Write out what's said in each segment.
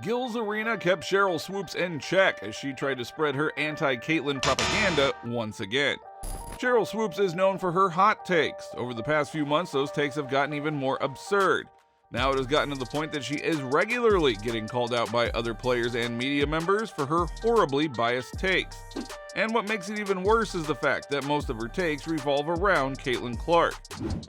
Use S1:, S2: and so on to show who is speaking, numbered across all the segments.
S1: Gil's arena kept Sheryl Swoopes in check as she tried to spread her anti-Caitlyn propaganda once again. Sheryl Swoopes is known for her hot takes. Over the past few months, those takes have gotten even more absurd. Now it has gotten to the point that she is regularly getting called out by other players and media members for her horribly biased takes. And what makes it even worse is the fact that most of her takes revolve around Caitlin Clark.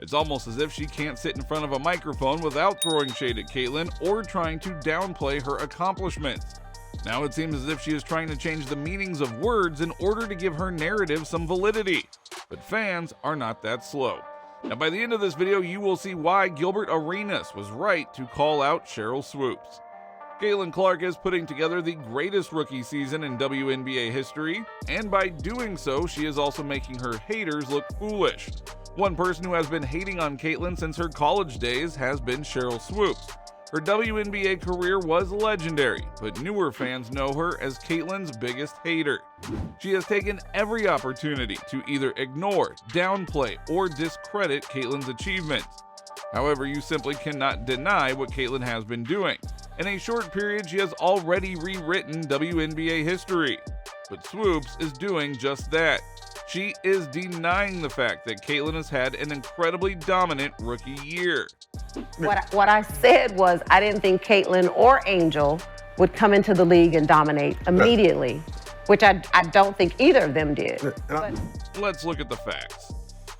S1: It's almost as if she can't sit in front of a microphone without throwing shade at Caitlin or trying to downplay her accomplishments. Now it seems as if she is trying to change the meanings of words in order to give her narrative some validity. But fans are not that slow. Now by the end of this video, you will see why Gilbert Arenas was right to call out Sheryl Swoopes. Caitlin Clark is putting together the greatest rookie season in WNBA history, and by doing so, she is also making her haters look foolish. One person who has been hating on Caitlin since her college days has been Sheryl Swoopes. Her WNBA career was legendary, but newer fans know her as Caitlin's biggest hater. She has taken every opportunity to either ignore, downplay, or discredit Caitlin's achievements. However, you simply cannot deny what Caitlin has been doing. In a short period, she has already rewritten WNBA history. But Swoops is doing just that. She is denying the fact that Caitlin has had an incredibly dominant rookie year.
S2: What I said was I didn't think Caitlin or Angel would come into the league and dominate immediately, which I don't think either of them did.
S1: Let's look at the facts.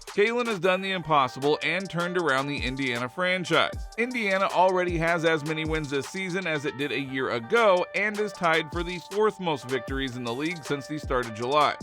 S1: Caitlin has done the impossible and turned around the Indiana franchise. Indiana already has as many wins this season as it did a year ago and is tied for the fourth most victories in the league since the start of July.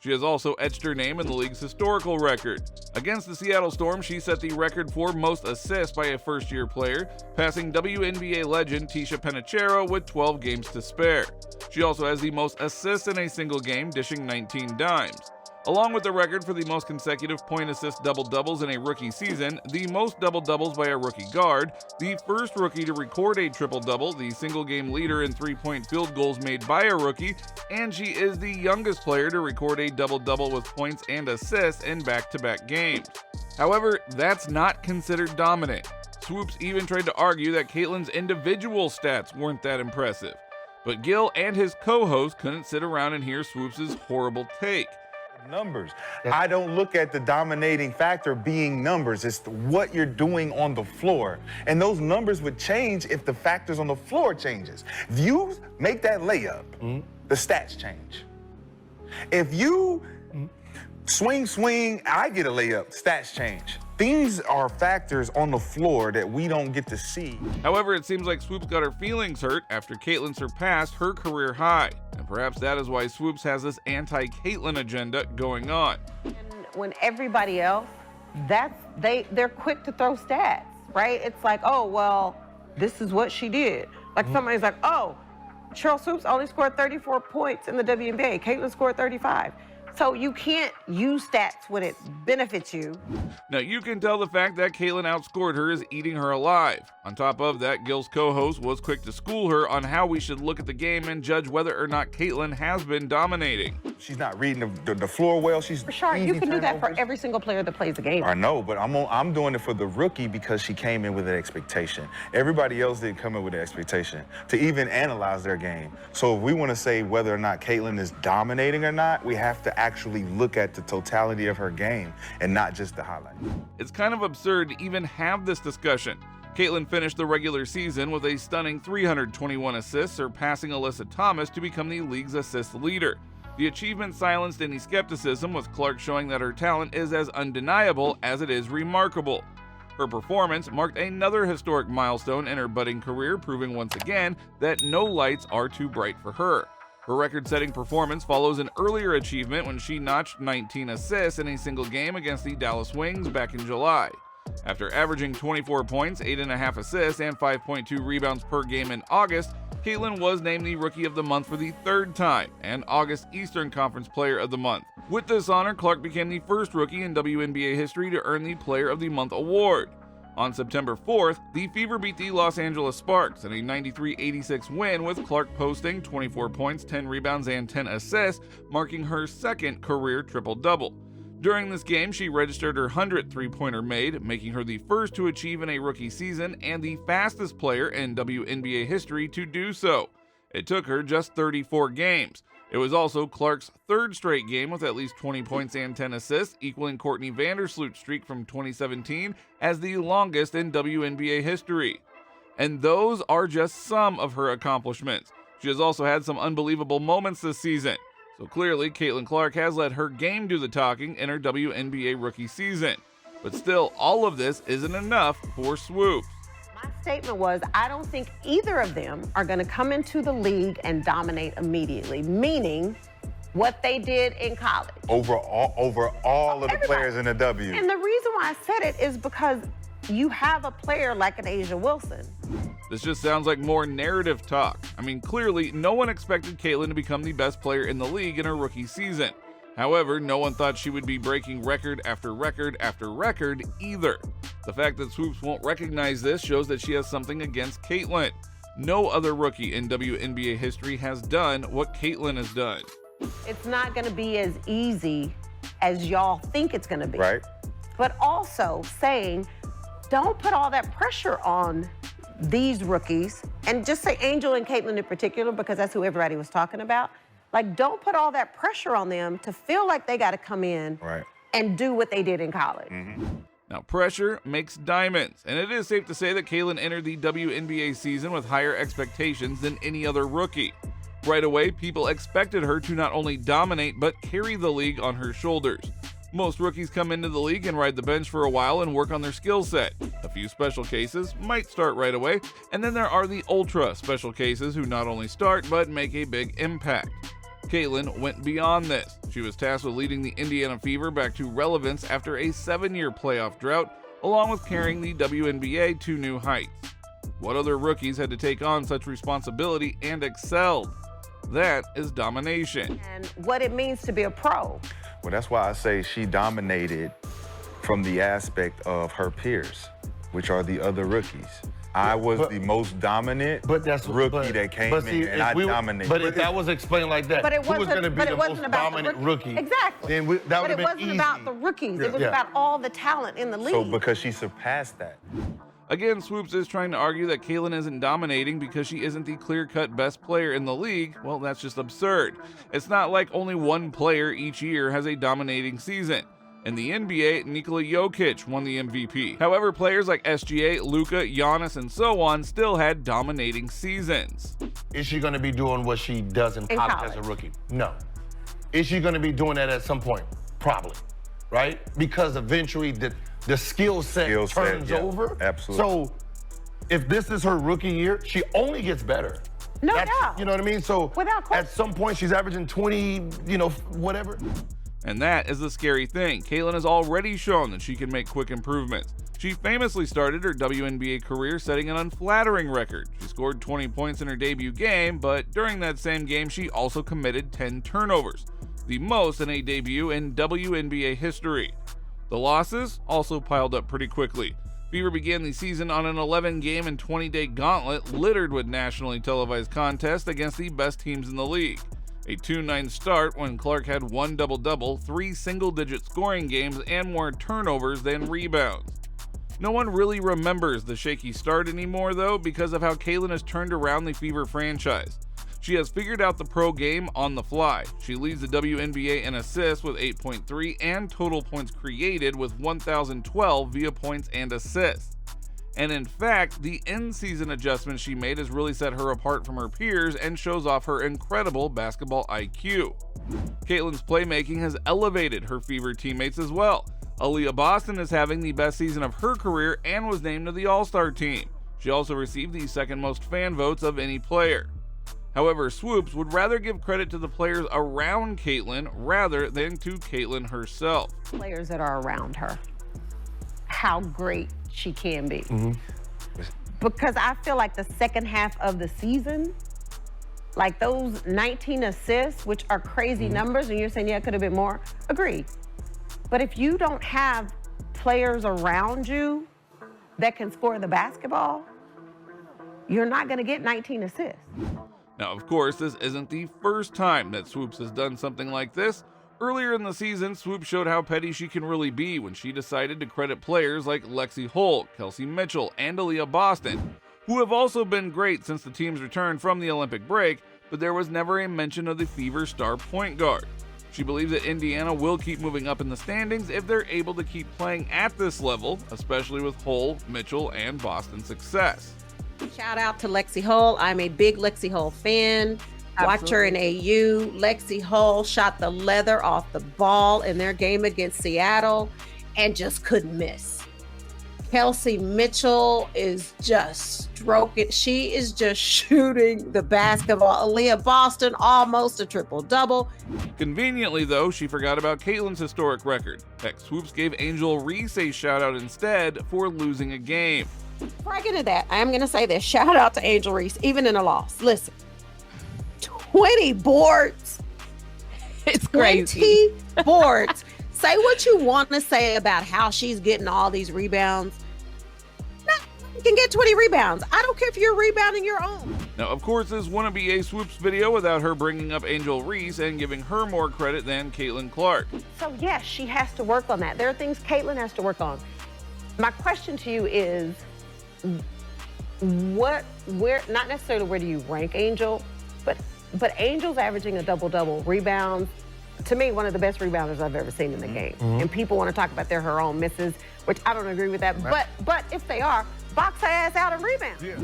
S1: She has also etched her name in the league's historical record. Against the Seattle Storm, she set the record for most assists by a first-year player, passing WNBA legend Tisha Penicheiro with 12 games to spare. She also has the most assists in a single game, dishing 19 dimes. Along with the record for the most consecutive point-assist double-doubles in a rookie season, the most double-doubles by a rookie guard, the first rookie to record a triple-double, the single-game leader in three-point field goals made by a rookie, and she is the youngest player to record a double-double with points and assists in back-to-back games. However, that's not considered dominant. Swoops even tried to argue that Caitlin's individual stats weren't that impressive. But Gil and his co-host couldn't sit around and hear Swoops' horrible take.
S3: Numbers. I don't look at the dominating factor being numbers. It's what you're doing on the floor. And those numbers would change if the factors on the floor changes. If you make that layup, the stats change. If you swing, I get a layup, stats change. These are factors on the floor that we don't get to see.
S1: However, it seems like Swoops got her feelings hurt after Caitlin surpassed her career high. And perhaps that is why Swoops has this anti-Caitlin agenda going on.
S2: And when everybody else, they're quick to throw stats, right? It's like, oh, well, this is what she did. Like somebody's like, oh, Sheryl Swoopes only scored 34 points in the WNBA. Caitlin scored 35. So you can't use stats when it benefits you.
S1: Now you can tell the fact that Caitlin outscored her is eating her alive. On top of that, Gil's co-host was quick to school her on how we should look at the game and judge whether or not Caitlin has been dominating.
S3: She's not reading the floor well. She's
S2: for sure. You can do that for every single player that plays the game.
S3: I know, but I'm doing it for the rookie because she came in with an expectation. Everybody else didn't come in with an expectation to even analyze their game. So if we want to say whether or not Caitlin is dominating or not, we have to actually look at the totality of her game and not just the highlights.
S1: It's kind of absurd to even have this discussion. Caitlin finished the regular season with a stunning 321 assists, surpassing Alyssa Thomas to become the league's assist leader. The achievement silenced any skepticism, with Clark showing that her talent is as undeniable as it is remarkable. Her performance marked another historic milestone in her budding career, proving once again that no lights are too bright for her. Her record-setting performance follows an earlier achievement when she notched 19 assists in a single game against the Dallas Wings back in July. After averaging 24 points, 8.5 assists, and 5.2 rebounds per game in August, Caitlin was named the Rookie of the Month for the third time and August Eastern Conference Player of the Month. With this honor, Clark became the first rookie in WNBA history to earn the Player of the Month award. On September 4th, the Fever beat the Los Angeles Sparks in a 93-86 win, with Clark posting 24 points, 10 rebounds, and 10 assists, marking her second career triple-double. During this game, she registered her 100th three-pointer made, making her the first to achieve in a rookie season and the fastest player in WNBA history to do so. It took her just 34 games. It was also Clark's third straight game with at least 20 points and 10 assists, equaling Courtney Vandersloot's streak from 2017 as the longest in WNBA history. And those are just some of her accomplishments. She has also had some unbelievable moments this season. So clearly, Caitlin Clark has let her game do the talking in her WNBA rookie season. But still, all of this isn't enough for Swoops.
S2: My statement was, I don't think either of them are going to come into the league and dominate immediately, meaning what they did in college.
S3: Over all of the players in the W.
S2: And the reason why I said it is because you have a player like an Asia Wilson.
S1: This just sounds like more narrative talk. I mean, clearly, no one expected Caitlin to become the best player in the league in her rookie season. However, no one thought she would be breaking record after record after record either. The fact that Swoops won't recognize this shows that she has something against Caitlin. No other rookie in WNBA history has done what Caitlin has done.
S2: It's not going to be as easy as y'all think it's going to be.
S3: Right.
S2: But also saying, don't put all that pressure on these rookies, and just say Angel and Caitlin in particular, because that's who everybody was talking about. Like, don't put all that pressure on them to feel like they got to come in and do what they did in college.
S1: Now, pressure makes diamonds, and it is safe to say that Caitlin entered the WNBA season with higher expectations than any other rookie. Right away, people expected her to not only dominate, but carry the league on her shoulders. Most rookies come into the league and ride the bench for a while and work on their skill set. A few special cases might start right away, and then there are the ultra special cases who not only start, but make a big impact. Caitlin went beyond this. She was tasked with leading the Indiana Fever back to relevance after a 7-year playoff drought, along with carrying the WNBA to new heights. What other rookies had to take on such responsibility and excelled? That is domination.
S2: And what it means to be a pro.
S3: Well, that's why I say she dominated from the aspect of her peers, which are the other rookies. I was the most dominant rookie that came in, and I dominated.
S4: But if that was explained like that, who was going to be the most dominant rookie?
S2: Exactly.
S4: Then that would have been easy.
S2: But it wasn't about the rookies. It was about all the talent in the league.
S3: So because she surpassed that.
S1: Again, Swoops is trying to argue that Caitlin isn't dominating because she isn't the clear-cut best player in the league. Well, that's just absurd. It's not like only one player each year has a dominating season. In the NBA, Nikola Jokic won the MVP. However, players like SGA, Luka, Giannis, and so on still had dominating seasons.
S4: Is she going to be doing what she does in college as a rookie? No. Is she going to be doing that at some point? Probably, right? Because eventually the skill set turns over.
S3: Absolutely.
S4: So if this is her rookie year, she only gets better.
S2: No doubt.
S4: You know what I mean? So
S2: without question.
S4: At some point she's averaging 20, whatever.
S1: And that is the scary thing. Caitlin has already shown that she can make quick improvements. She famously started her WNBA career setting an unflattering record. She scored 20 points in her debut game, but during that same game she also committed 10 turnovers, the most in a debut in WNBA history. The losses also piled up pretty quickly. Fever began the season on an 11-game and 20-day gauntlet littered with nationally televised contests against the best teams in the league. A 2-9 start when Clark had 1 double-double, 3 single-digit scoring games, and more turnovers than rebounds. No one really remembers the shaky start anymore, though, because of how Caitlin has turned around the Fever franchise. She has figured out the pro game on the fly. She leads the WNBA in assists with 8.3 and total points created with 1,012 via points and assists. And in fact, the in-season adjustment she made has really set her apart from her peers and shows off her incredible basketball IQ. Caitlin's playmaking has elevated her Fever teammates as well. Aaliyah Boston is having the best season of her career and was named to the All-Star team. She also received the second most fan votes of any player. However, Swoops would rather give credit to the players around Caitlin rather than to Caitlin herself.
S2: Players that are around her, how great she can be. Because I feel like the second half of the season, like those 19 assists, which are crazy numbers, and you're saying, yeah, it could have been more, agreed. But if you don't have players around you that can score the basketball, you're not gonna get 19 assists.
S1: Now, of course, this isn't the first time that Swoops has done something like this. Earlier in the season, Swoops showed how petty she can really be when she decided to credit players like Lexi Holt, Kelsey Mitchell, and Aaliyah Boston, who have also been great since the team's return from the Olympic break, but there was never a mention of the Fever star point guard. She believes that Indiana will keep moving up in the standings if they're able to keep playing at this level, especially with Hull, Mitchell, and Boston's success.
S5: Shout out to Lexi Hull. I'm a big Lexi Hull fan. Watch her in AU. Lexi Hull shot the leather off the ball in their game against Seattle and just couldn't miss. Kelsey Mitchell is just stroking. She is just shooting the basketball. Aaliyah Boston, almost a triple-double.
S1: Conveniently, though, she forgot about Caitlin's historic record. Heck, Swoops gave Angel Reese a shout-out instead for losing a game.
S5: Before I get into that, I am going to say this. Shout out to Angel Reese, even in a loss. Listen, 20 boards.
S2: It's crazy.
S5: 20 boards. Say what you want to say about how she's getting all these rebounds. No, you can get 20 rebounds. I don't care if you're rebounding your own.
S1: Now, of course, this wouldn't be a Swoops video without her bringing up Angel Reese and giving her more credit than Caitlin Clark.
S2: So yes, she has to work on that. There are things Caitlin has to work on. My question to you is, where, not necessarily where do you rank Angel, but Angel's averaging a double-double, rebounds. To me, one of the best rebounders I've ever seen in the game. And people want to talk about her own misses, which I don't agree with that. Right. But if they are, box her ass out and rebound.
S3: Yeah.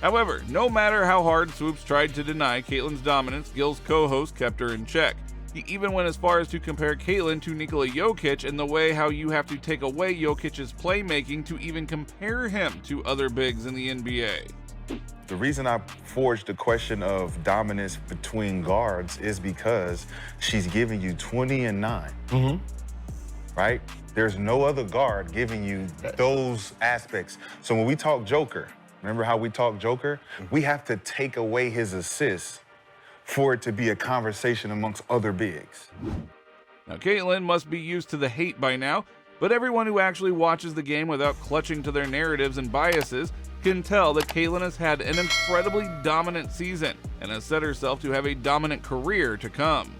S1: However, no matter how hard Swoops tried to deny Caitlin's dominance, Gil's co-host kept her in check. He even went as far as to compare Caitlin to Nikola Jokic in the way how you have to take away Jokic's playmaking to even compare him to other bigs in the NBA.
S3: The reason I forged the question of dominance between guards is because she's giving you 20 and 9. Right? There's no other guard giving you those aspects. So when we talk Joker, remember how we talk Joker? We have to take away his assists for it to be a conversation amongst other bigs.
S1: Now, Caitlin must be used to the hate by now, but everyone who actually watches the game without clutching to their narratives and biases can tell that Caitlin has had an incredibly dominant season and has set herself to have a dominant career to come.